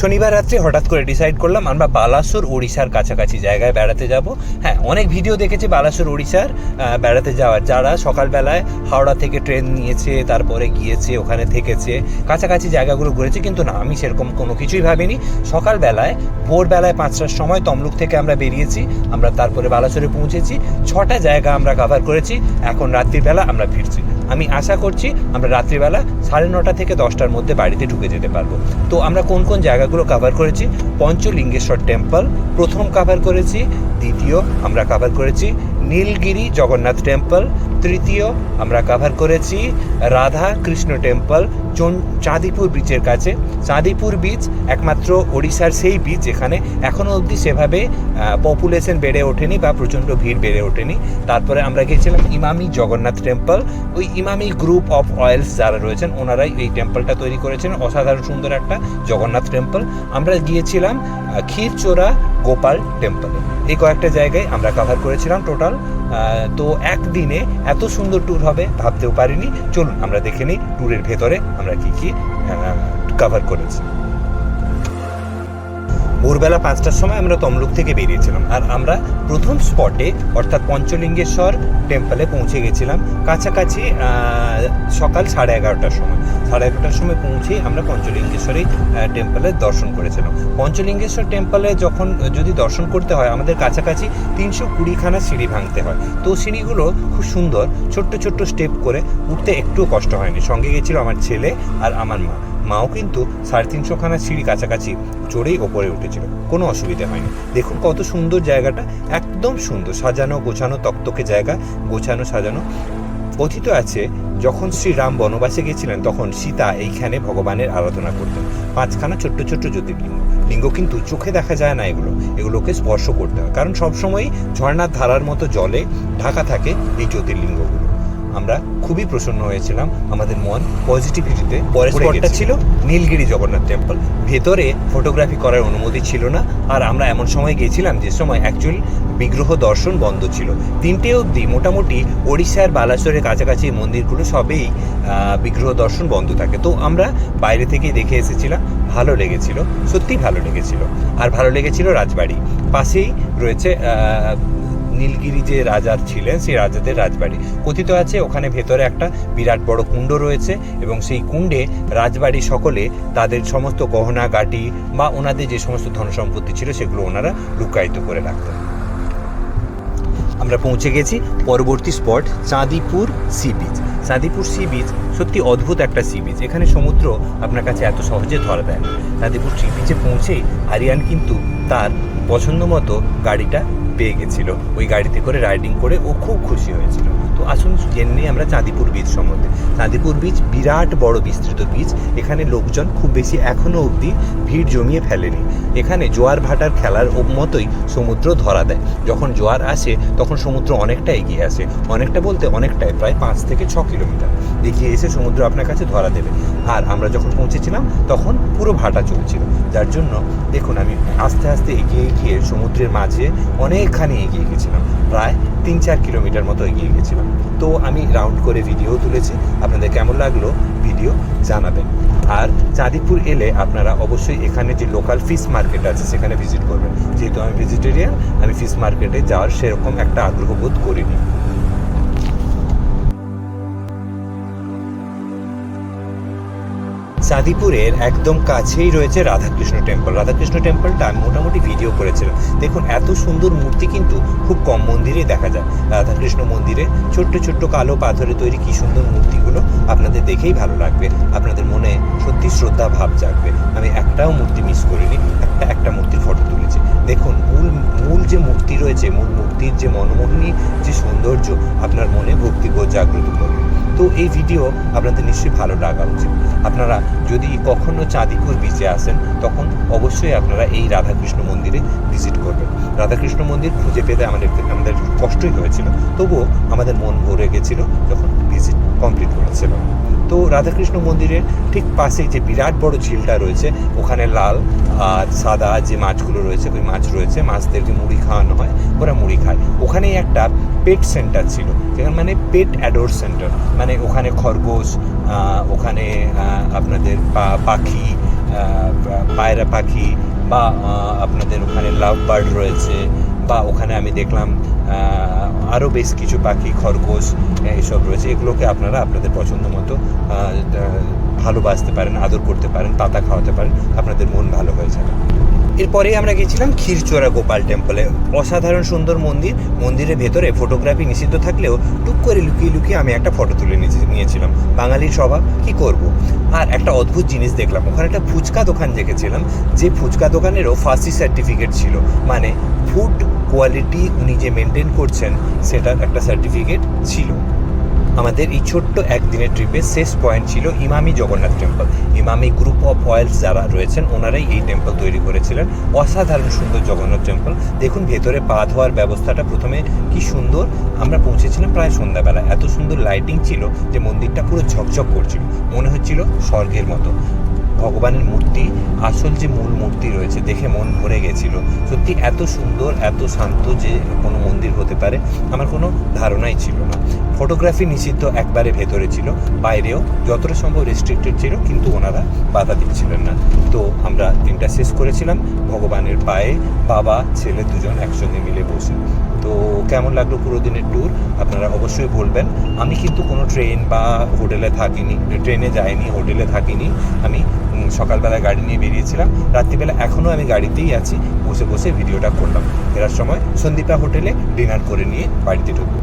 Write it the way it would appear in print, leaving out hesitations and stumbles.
শনিবার রাত্রে হঠাৎ করে ডিসাইড করলাম আমরা বালাসোর ওড়িশার কাছাকাছি জায়গায় বেড়াতে যাব। হ্যাঁ, অনেক ভিডিও দেখেছি বালাসোর ওড়িশার বেড়াতে যাওয়ার, যারা সকালবেলায় হাওড়া থেকে ট্রেন নিয়েছে, তারপরে গিয়েছে, ওখানে থেকেছে, কাছাকাছি জায়গাগুলো ঘুরেছে। কিন্তু না, আমি সেরকম কোনো কিছুই ভাবিনি। সকালবেলায় ভোরবেলায় 5টার সময় তমলুক থেকে আমরা বেরিয়েছি, আমরা তারপরে বালাসোরে পৌঁছেছি, 6টা জায়গা আমরা কভার করেছি। এখন রাত্রিবেলা আমরা ফিরছি। আমি আশা করছি আমরা রাত্রিবেলা 9:30 থেকে 10টার মধ্যে বাড়িতে ঢুকে যেতে পারবো। তো আমরা কোন কোন জায়গাগুলো কভার করেছি? পঞ্চলিঙ্গেশ্বর টেম্পল প্রথম কভার করেছি, দ্বিতীয় আমরা কভার করেছি নীলগিরি জগন্নাথ টেম্পল, তৃতীয় আমরা কভার করেছি রাধা কৃষ্ণ টেম্পল চাঁদিপুর বিচের কাছে। চাঁদিপুর বিচ একমাত্র ওড়িশার সেই বিচ যেখানে এখনও অবধি সেভাবে পপুলেশন বেড়ে ওঠেনি বা প্রচণ্ড ভিড় বেড়ে ওঠেনি। তারপরে আমরা গিয়েছিলাম ইমামি জগন্নাথ টেম্পল। ওই ইমামি গ্রুপ অফ অয়েলস যারা রয়েছেন ওনারাই এই টেম্পলটা তৈরি করেছেন, অসাধারণ সুন্দর একটা জগন্নাথ টেম্পল। আমরা গিয়েছিলাম ক্ষীরচোরা গোপাল টেম্পলে। এই কয়েকটা জায়গায় আমরা কভার করেছিলাম টোটাল। তো একদিনে এত সুন্দর ট্যুর হবে ভাবতেও পারিনি। চলুন আমরা দেখে নিই ট্যুরের ভেতরে আমরা কি কি কভার করেছি। ভোরবেলা 5টার সময় আমরা তমলুক থেকে বেরিয়েছিলাম, আর আমরা প্রথম স্পটে অর্থাৎ পঞ্চলিঙ্গেশ্বর টেম্পলে পৌঁছে গেছিলাম কাছাকাছি সকাল 11:30টার সময়। 11:30টার সময় পৌঁছেই আমরা পঞ্চলিঙ্গেশ্বরী টেম্পলের দর্শন করেছিলাম। পঞ্চলিঙ্গেশ্বর টেম্পলে যখন যদি দর্শন করতে হয় আমাদের কাছাকাছি 320খানা সিঁড়ি ভাঙতে হয়। তো সিঁড়িগুলো খুব সুন্দর, ছোট্ট ছোট্ট স্টেপ করে উঠতে একটুও কষ্ট হয়নি। সঙ্গে গেছিল আমার ছেলে আর আমার মাও কিন্তু 350খানা সিঁড়ি কাছাকাছি চড়েই ওপরে উঠেছিল, কোনো অসুবিধা হয়নি। দেখুন কত সুন্দর জায়গাটা, একদম সুন্দর, সাজানো গোছানো, তকতকে জায়গা, গোছানো সাজানো। কথিত আছে যখন শ্রীরাম বনবাসে গেছিলেন তখন সীতা এইখানে ভগবানের আরাধনা করতেন। 5খানা ছোট্ট ছোট্ট জ্যোতির্লিঙ্গ। লিঙ্গ কিন্তু চোখে দেখা যায় না, এগুলোকে স্পর্শ করতে হয়, কারণ সবসময়ই ঝর্ণার ধারার মতো জলে ঢাকা থাকে এই জ্যোতির্লিঙ্গগুলো। আমরা খুবই প্রসন্ন হয়েছিলাম, আমাদের মন পজিটিভিটিতে। পরের স্পটটা ছিল নীলগিরি জগন্নাথ টেম্পল। ভেতরে ফটোগ্রাফি করার অনুমতি ছিল না, আর আমরা এমন সময় গেছিলাম যে সময় অ্যাকচুয়ালি বিগ্রহ দর্শন বন্ধ ছিল। 3টে অবধি মোটামুটি ওড়িশার বালাসোরের কাছাকাছি মন্দিরগুলো সবেই বিগ্রহ দর্শন বন্ধ থাকে। তো আমরা বাইরে থেকেই দেখে এসেছিলাম, ভালো লেগেছিল, সত্যিই ভালো লেগেছিল। আর ভালো লেগেছিল রাজবাড়ি, পাশেই রয়েছে নীলগিরি যে রাজার ছিলেন সেই রাজাদের রাজবাড়ি। কথিত আছে ওখানে ভেতরে একটা বিরাট বড় কুণ্ড রয়েছে, এবং সেই কুণ্ডে রাজবাড়ি সকলে তাদের সমস্ত গহনা গাটি বা ওনাদের যে সমস্ত ধন সম্পত্তি ছিল সেগুলো ওনারা লুকায়িত করে রাখতেন। আমরা পৌঁছে গেছি পরবর্তী spot Chandipur sea beach. Chandipur sea beach সত্যি অদ্ভুত একটা সি বিচ। এখানে সমুদ্র আপনার কাছে এত সহজে ধরা দেয় না। চাঁদিপুর সি বিচে পৌঁছেই আরিয়ান কিন্তু তার পছন্দ মতো গাড়িটা পেয়ে গেছিল। ওই গাড়িতে করে রাইডিং করে ও খুব খুশি হয়েছিল। তো আসুন জেনে নিই আমরা চাঁদিপুর বিচ সম্বন্ধে। চাঁদিপুর বিচ বিরাট বড় বিস্তৃত বিচ। এখানে লোকজন খুব বেশি এখনও অবধি ভিড় জমিয়ে ফেলেনি। এখানে জোয়ার ভাটার খেলার মতোই সমুদ্র ধরা দেয়। যখন জোয়ার আসে তখন সমুদ্র অনেকটা এগিয়ে আসে, অনেকটা বলতে অনেকটাই, প্রায় 5 থেকে 6 কিলোমিটার এগিয়ে এসে সমুদ্র আপনার কাছে ধরা দেবে। আর আমরা যখন পৌঁছেছিলাম তখন পুরো ভাটা চলছিল, যার জন্য দেখুন আমি আস্তে আস্তে এগিয়ে গিয়ে সমুদ্রের মাঝে অনেকখানি এগিয়ে গেছিলাম, প্রায় 3-4 কিলোমিটার মতো এগিয়ে গেছিলাম। তো আমি রাউন্ড করে ভিডিও তুলেছি, আপনাদের কেমন লাগলো ভিডিও জানাবেন। আর চাঁদিপুর এলে আপনারা অবশ্যই এখানে যে লোকাল ফিশ মার্কেট আছে সেখানে ভিজিট করবেন। যেহেতু আমি ভেজিটেরিয়ান, আমি ফিশ মার্কেটে যাওয়ার সেরকম একটা আগ্রহ বোধ করিনি। চাঁদিপুরের একদম কাছেই রয়েছে রাধাকৃষ্ণ টেম্পল। রাধাকৃষ্ণ টেম্পলটা আমি মোটামুটি ভিডিও করেছিলাম। দেখুন এত সুন্দর মূর্তি কিন্তু খুব কম মন্দিরে দেখা যায়। রাধাকৃষ্ণ মন্দিরে ছোট্ট ছোট্ট কালো পাথরে তৈরি কি সুন্দর মূর্তিগুলো, আপনাদের দেখেই ভালো লাগবে, আপনাদের মনে সত্যি শ্রদ্ধা ভাব জাগবে। আমি একটাও মূর্তি মিস করিনি, একটা মূর্তির ফটো তুলেছি। দেখুন মূল যে মূর্তি রয়েছে, মূল মূর্তির যে মনোমোহিনী যে সৌন্দর্য আপনার মনে ভক্তিবোধ জাগ্রত করবে। তো এই ভিডিও আপনাদের নিশ্চয়ই ভালো লাগা উচিত। আপনারা যদি কখনো চাঁদিপুর বিচে আসেন তখন অবশ্যই আপনারা এই রাধাকৃষ্ণ মন্দিরে ভিজিট করবেন। রাধাকৃষ্ণ মন্দির খুঁজে পেতে আমাদের কষ্টই হয়েছিল, তবুও আমাদের মন ভরে গেছিল যখন ভিজিট কমপ্লিট করেছিল। তো রাধাকৃষ্ণ মন্দিরের ঠিক পাশেই যে বিরাট বড় ঝিলটা রয়েছে, ওখানে লাল আর সাদা যে মাছগুলো রয়েছে, ওই মাছ রয়েছে, মাছদেরকে মুড়ি খাওয়ানো হয়, ওরা মুড়ি খায়। ওখানেই একটা পেট সেন্টার ছিল, যেখানে মানে পেট অ্যাডোর সেন্টার, মানে ওখানে খরগোশ, ওখানে আপনাদের পাখি, পায়রা পাখি বা আপনাদের ওখানে লাভ বার্ড রয়েছে, বা ওখানে আমি দেখলাম আরও বেশ কিছু পাখি, খরগোশ এসব রয়েছে। এগুলোকে আপনারা আপনাদের পছন্দ মতো ভালোবাসতে পারেন, আদর করতে পারেন, পাতা খাওয়াতে পারেন, আপনাদের মন ভালো হয়ে যাবে। এরপরে আমরা গেছিলাম ক্ষীরচোরা গোপাল টেম্পলে। অসাধারণ সুন্দর মন্দির। মন্দিরের ভেতরে ফটোগ্রাফি নিষিদ্ধ থাকলেও টুক করে লুকিয়ে লুকিয়ে আমি একটা ফটো তুলে নিয়েছিলাম। বাঙালির স্বভাব, কি করব। আর একটা অদ্ভুত জিনিস দেখলাম, ওখানে একটা ফুচকা দোকান দেখেছিলাম, যে ফুচকা দোকানেরও ফার্সি সার্টিফিকেট ছিল, মানে ফুড কোয়ালিটি উনি যে মেনটেন করছেন সেটার একটা সার্টিফিকেট ছিল। আমাদের এই ছোট্ট একদিনের ট্রিপের শেষ পয়েন্ট ছিল Emami Jagannath temple. Emami group of oils যারা রয়েছেন ওনারাই এই টেম্পল তৈরি করেছিলেন। অসাধারণ সুন্দর জগন্নাথ টেম্পল। দেখুন ভেতরে পা ধোয়ার ব্যবস্থাটা প্রথমে কি সুন্দর। আমরা পৌঁছেছিলাম প্রায় সন্ধ্যাবেলা। এত সুন্দর লাইটিং ছিল যে মন্দিরটা পুরো ঝকঝক করছিল, মনে হচ্ছিল স্বর্গের মতো। ভগবানের মূর্তি, আসল যে মূল মূর্তি রয়েছে, দেখে মন ভরে গেছিল। সত্যি এত সুন্দর, এত শান্ত যে কোনো মন্দির হতে পারে আমার কোনো ধারণাই ছিল না। ফটোগ্রাফি নিষিদ্ধ একবারে ভেতরে ছিল, বাইরেও যতটা সম্ভব রেস্ট্রিক্টেড ছিল, কিন্তু ওনারা বাধা দিচ্ছিলেন না। তো আমরা দিনটা শেষ করেছিলাম ভগবানের পায়ে, বাবা ছেলে দুজন একসঙ্গে মিলে বসে। তো কেমন লাগলো পুরো দিনের ট্যুর আপনারা অবশ্যই বলবেন। আমি কিন্তু কোনো ট্রেন বা হোটেলে থাকিনি, ট্রেনে যাইনি, হোটেলে থাকিনি। আমি সকালবেলা গাড়ি নিয়ে বেরিয়েছিলাম, রাত্রিবেলা এখনও আমি গাড়িতেই আছি, বসে বসে ভিডিওটা করলাম। ফেরার সময় সন্দীপা হোটেলে ডিনার করে নিয়ে বাড়িতে ঢুকবো।